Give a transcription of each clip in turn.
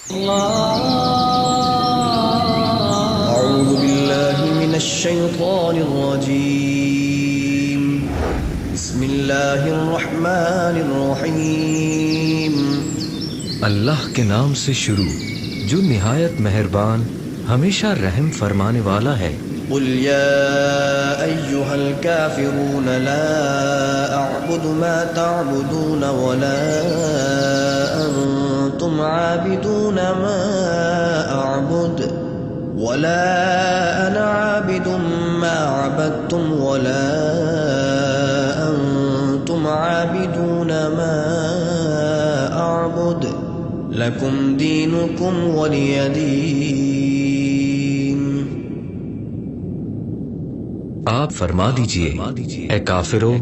أعوذ بالله من الشيطان الرجيم. بسم الله الرحمن الرحيم. اللہ کے نام سے شروع جو نہایت مہربان ہمیشہ رحم فرمانے والا ہے۔ قل يا أيها الكافرون لا أعبد ما تعبدون ولا أنتم عابدون ما أعبد ولا أنا عابد ما عبدتم ولا أنتم عابدون ما أعبد لكم دينكم ولي دين۔ آپ فرما دیجئے اے کافرو،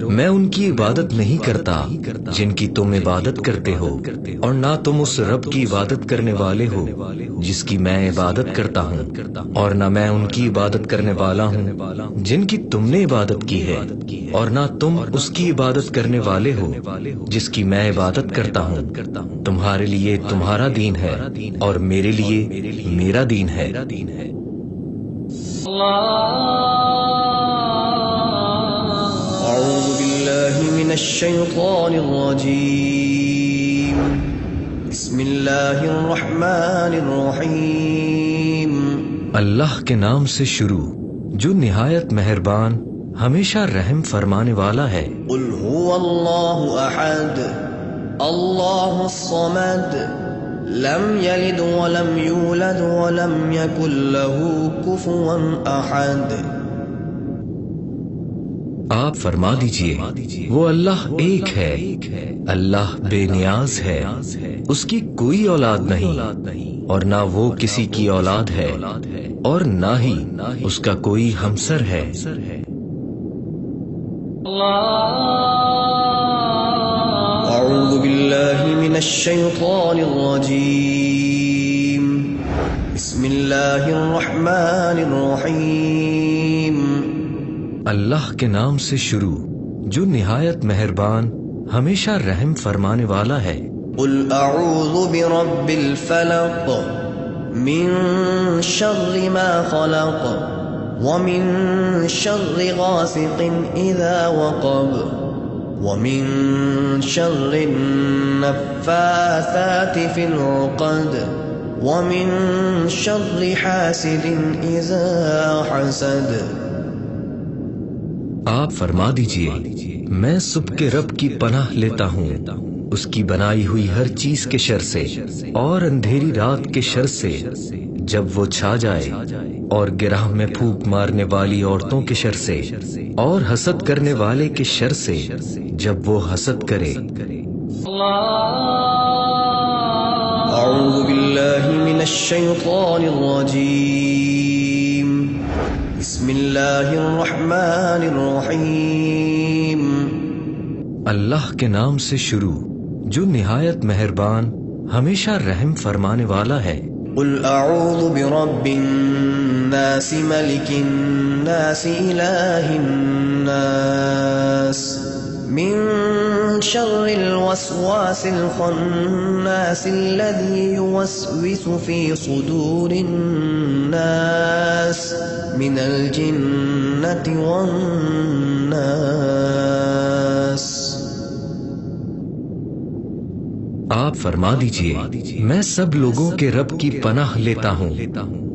میں ان کی عبادت نہیں کرتا جن کی تم عبادت کرتے ہو، اور نہ تم اس رب کی عبادت کرنے والے ہو جس کی میں عبادت کرتا ہوں، اور نہ میں ان کی عبادت کرنے والا ہوں جن کی تم نے عبادت کی ہے، اور نہ تم اس کی عبادت کرنے والے ہو جس کی میں عبادت کرتا ہوں۔ تمہارے لیے تمہارا دین ہے اور میرے لیے میرا دین ہے۔ أعوذ بالله من الشيطان الرجيم. بسم الله الرحمن الرحيم. اللہ کے نام سے شروع جو نہایت مہربان ہمیشہ رحم فرمانے والا ہے۔ قل هو الله أحد الله الصمد لم يلد ولم يولد ولم يكن له كفوا أحد۔ آپ فرما دیجئے وہ اللہ ایک ہے، اللہ بے نیاز ہے، اس کی کوئی اولاد نہیں اور نہ وہ کسی کی اولاد ہے، اور نہ ہی اس کا کوئی ہمسر ہے۔ أعوذ بالله من الشيطان الرجيم. بسم الله الرحمن الرحيم. اللہ کے نام سے شروع جو نہایت مہربان ہمیشہ رحم فرمانے والا ہے۔ قل اعوذ برب الفلق من شر ما خلق ومن شر غاسق اذا وقب ومن شر النفاثات في العقد ومن شر حاسد اذا حسد۔ آپ فرما دیجئے میں صبح کے رب کی پناہ لیتا ہوں اس کی بنائی ہوئی ہر چیز کے شر سے، اور اندھیری رات کے شر سے جب وہ چھا جائے، اور گرہ میں پھونک مارنے والی عورتوں کے شر سے، اور حسد کرنے والے کے شر سے جب وہ حسد کرے۔ اعوذ باللہ من الشیطان الرجیم. بسم اللہ الرحمن الرحیم. اللہ کے نام سے شروع جو نہایت مہربان ہمیشہ رحم فرمانے والا ہے۔ قل اعوذ برب الناس ملک الناس الہ الناس من شر الوسواس الخناس الذي يوسوس في صدور الناس من الجنة والناس۔ آپ فرما دیجئے میں سب لوگوں کے رب کی پناہ لیتا ہوں،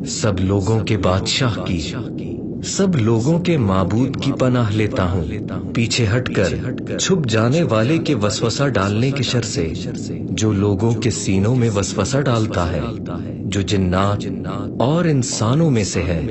سب لوگوں کے بادشاہ کی، سب لوگوں کے معبود کی پناہ لیتا ہوں، پیچھے ہٹ کر چھپ جانے والے کے وسوسہ ڈالنے کے شر سے جو لوگوں کے سینوں میں وسوسہ ڈالتا ہے، جو جنات اور انسانوں میں سے ہے۔